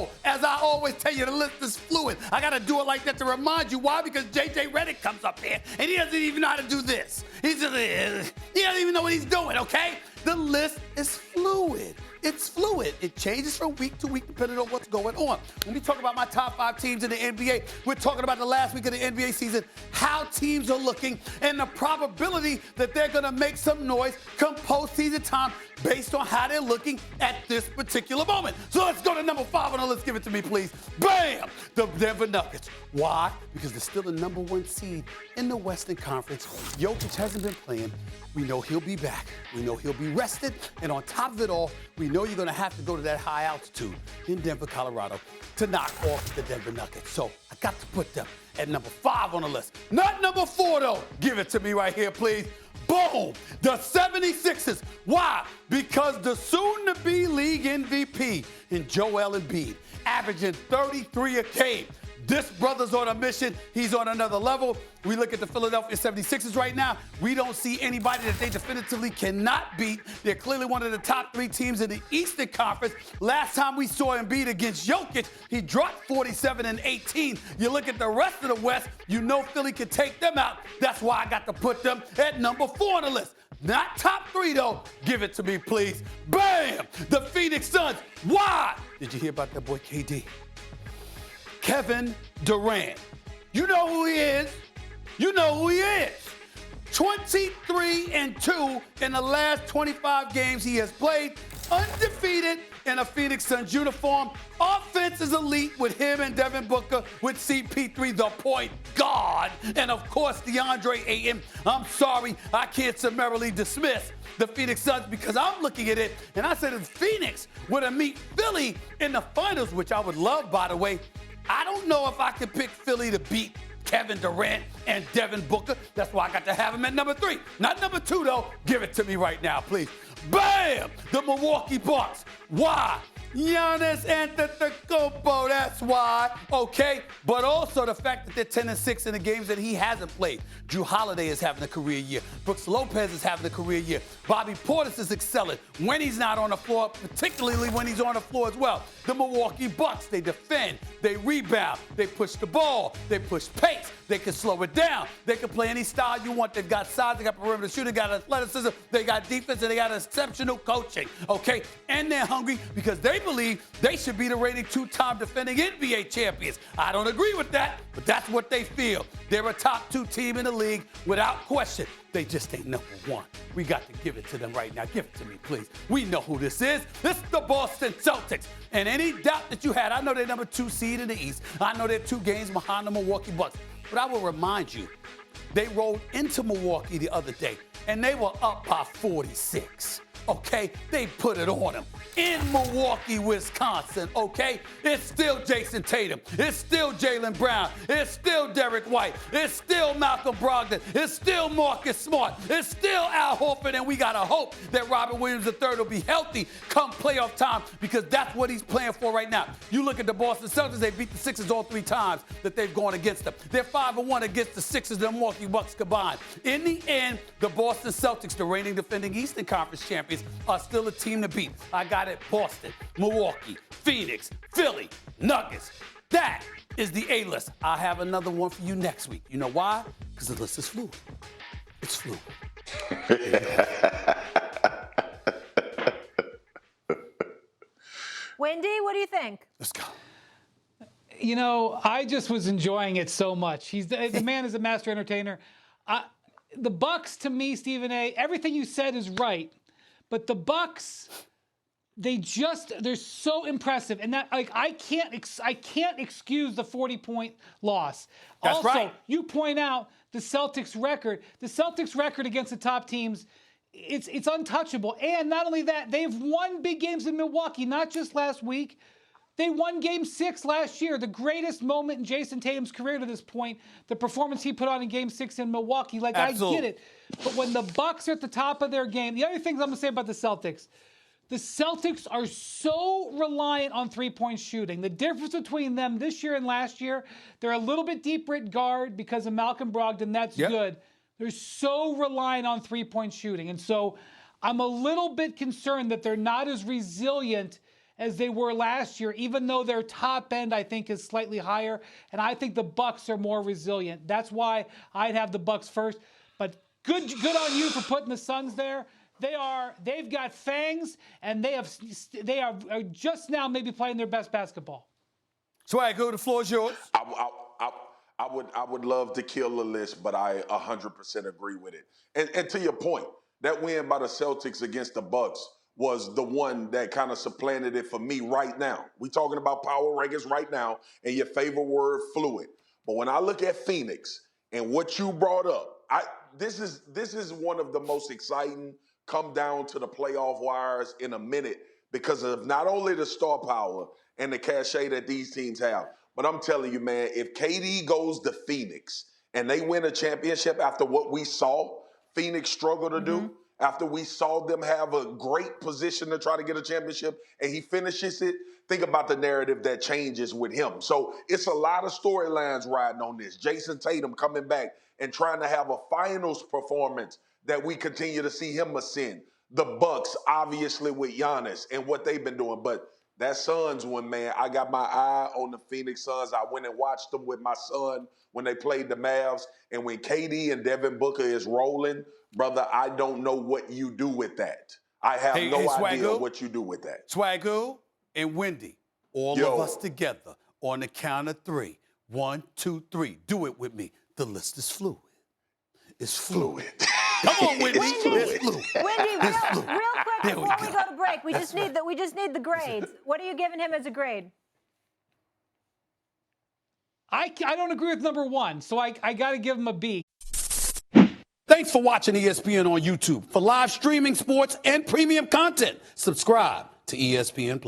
know, as I always tell you, the list is fluid. I got to do it like that to remind you. Why? Because J.J. Redick comes up here, and he doesn't even know how to do this. He doesn't even know what he's doing, okay? The list is fluid. It's fluid. It changes from week to week depending on what's going on. When we talk about my top 5 teams in the NBA, we're talking about the last week of the NBA season, how teams are looking, and the probability that they're going to make some noise come postseason time based on how they're looking at this particular moment. So let's go to number 5 on the list. Give it to me, please. Bam! The Denver Nuggets. Why? Because they're still the number 1 seed in the Western Conference. Jokic hasn't been playing. We know he'll be back. We know he'll be rested. And on top of it all, we know you're going to have to go to that high altitude in Denver, Colorado to knock off the Denver Nuggets. So I got to put them at number 5 on the list. Not number 4, though. Give it to me right here, please. Boom! The 76ers. Why? Because the soon-to-be league MVP in Joel Embiid, averaging 33 a game. This brother's on a mission. He's on another level. We look at the Philadelphia 76ers right now. We don't see anybody that they definitively cannot beat. They're clearly one of the top 3 teams in the Eastern Conference. Last time we saw Embiid against Jokic, he dropped 47 and 18. You look at the rest of the West, you know Philly can take them out. That's why I got to put them at number 4 on the list. Not top 3, though. Give it to me, please. Bam! The Phoenix Suns. Why? Did you hear about that boy KD? Kevin Durant. You know who he is. You know who he is. 23 and 2 in the last 25 games he has played, undefeated in a Phoenix Suns uniform. Offense is elite with him and Devin Booker, with CP3, the point guard, and of course DeAndre Ayton. I'm sorry, I can't summarily dismiss the Phoenix Suns because I'm looking at it and I said if Phoenix were to meet Philly in the finals, which I would love, by the way, I don't know if I could pick Philly to beat Kevin Durant and Devin Booker. That's why I got to have him at number 3. Not number 2, though. Give it to me right now, please. Bam! The Milwaukee Bucks. Why? Giannis Antetokounmpo, that's why, okay? But also the fact that they're 10 and 6 in the games that he hasn't played. Drew Holiday is having a career year. Brooks Lopez is having a career year. Bobby Portis is excelling when he's not on the floor, particularly when he's on the floor as well. The Milwaukee Bucks, they defend, they rebound, they push the ball, they push pace, they can slow it down, they can play any style you want. They've got size, they got perimeter shooting, they got athleticism, they got defense, and they got exceptional coaching, okay? And they're hungry because they believe they should be the reigning 2-time defending NBA champions. I don't agree with that, but that's what they feel. They're a top 2 team in the league without question. They just ain't number 1. We got to give it to them right now. Give it to me, please. We know who this is. This is the Boston Celtics. And any doubt that you had, I know they're number 2 seed in the East. I know they're 2 games behind the Milwaukee Bucks. But I will remind you, they rolled into Milwaukee the other day, and they were up by 46. Okay, they put it on them in Milwaukee, Wisconsin, okay? It's still Jason Tatum. It's still Jaylen Brown. It's still Derek White. It's still Malcolm Brogdon. It's still Marcus Smart. It's still Al Horford, and we got to hope that Robert Williams III will be healthy come playoff time because that's what he's playing for right now. You look at the Boston Celtics, they beat the Sixers all 3 times that they've gone against them. They're 5-1 against the Sixers and the Milwaukee Bucks combined. In the end, the Boston Celtics, the reigning defending Eastern Conference champions, are still a team to beat. I got it. Boston, Milwaukee, Phoenix, Philly, Nuggets. That is the A-list. I'll have another one for you next week. You know why? Because the list is fluid. It's fluid. Wendy, what do you think? Let's go. You know, I just was enjoying it so much. The man is a master entertainer. The Bucks, to me, Stephen A., everything you said is right. But the Bucks, they're so impressive, and that I can't excuse the 40-point loss. That's also, right. You point out the Celtics record. The Celtics record against the top teams, it's untouchable. And not only that, they've won big games in Milwaukee, not just last week. They won Game 6 last year, the greatest moment in Jason Tatum's career to this point, the performance he put on in Game 6 in Milwaukee. Absolutely. I get it. But when the Bucks are at the top of their game, the other things I'm going to say about the Celtics are so reliant on three-point shooting. The difference between them this year and last year, they're a little bit deeper at guard because of Malcolm Brogdon. That's good. They're so reliant on three-point shooting. And so I'm a little bit concerned that they're not as resilient as they were last year, even though their top end, I think, is slightly higher. And I think the Bucks are more resilient. That's why I'd have the Bucks first. But good on you for putting the Suns there. They've got fangs, and they are just now maybe playing their best basketball. Swaggo, the floor is yours. I would love to kill the list, but I 100% agree with it. And to your point, that win by the Celtics against the Bucks was the one that kind of supplanted it for me right now. We talking about power rankings right now, and your favorite word, fluid. But when I look at Phoenix and what you brought up, this is one of the most exciting come down to the playoff wires in a minute because of not only the star power and the cachet that these teams have, but I'm telling you, man, if KD goes to Phoenix and they win a championship after what we saw Phoenix struggle to do, after we saw them have a great position to try to get a championship, and he finishes it, think about the narrative that changes with him. So it's a lot of storylines riding on this. Jason Tatum coming back and trying to have a finals performance that we continue to see him ascend. The Bucks, obviously, with Giannis and what they've been doing. But that Suns one, man, I got my eye on the Phoenix Suns. I went and watched them with my son when they played the Mavs. And when KD and Devin Booker is rolling, brother, I don't know what you do with that. I have no idea what you do with that. Swaggo and Wendy, all of us together on the count of 3. 1, 2, 3. Do it with me. The list is fluid. It's fluid. Come on, Wendy. It's fluid. Wendy, real quick before we go to break, we just need the grades. What are you giving him as a grade? I don't agree with number 1, so I got to give him a B. Thanks for watching ESPN on YouTube. For live streaming, sports, and premium content, subscribe to ESPN+.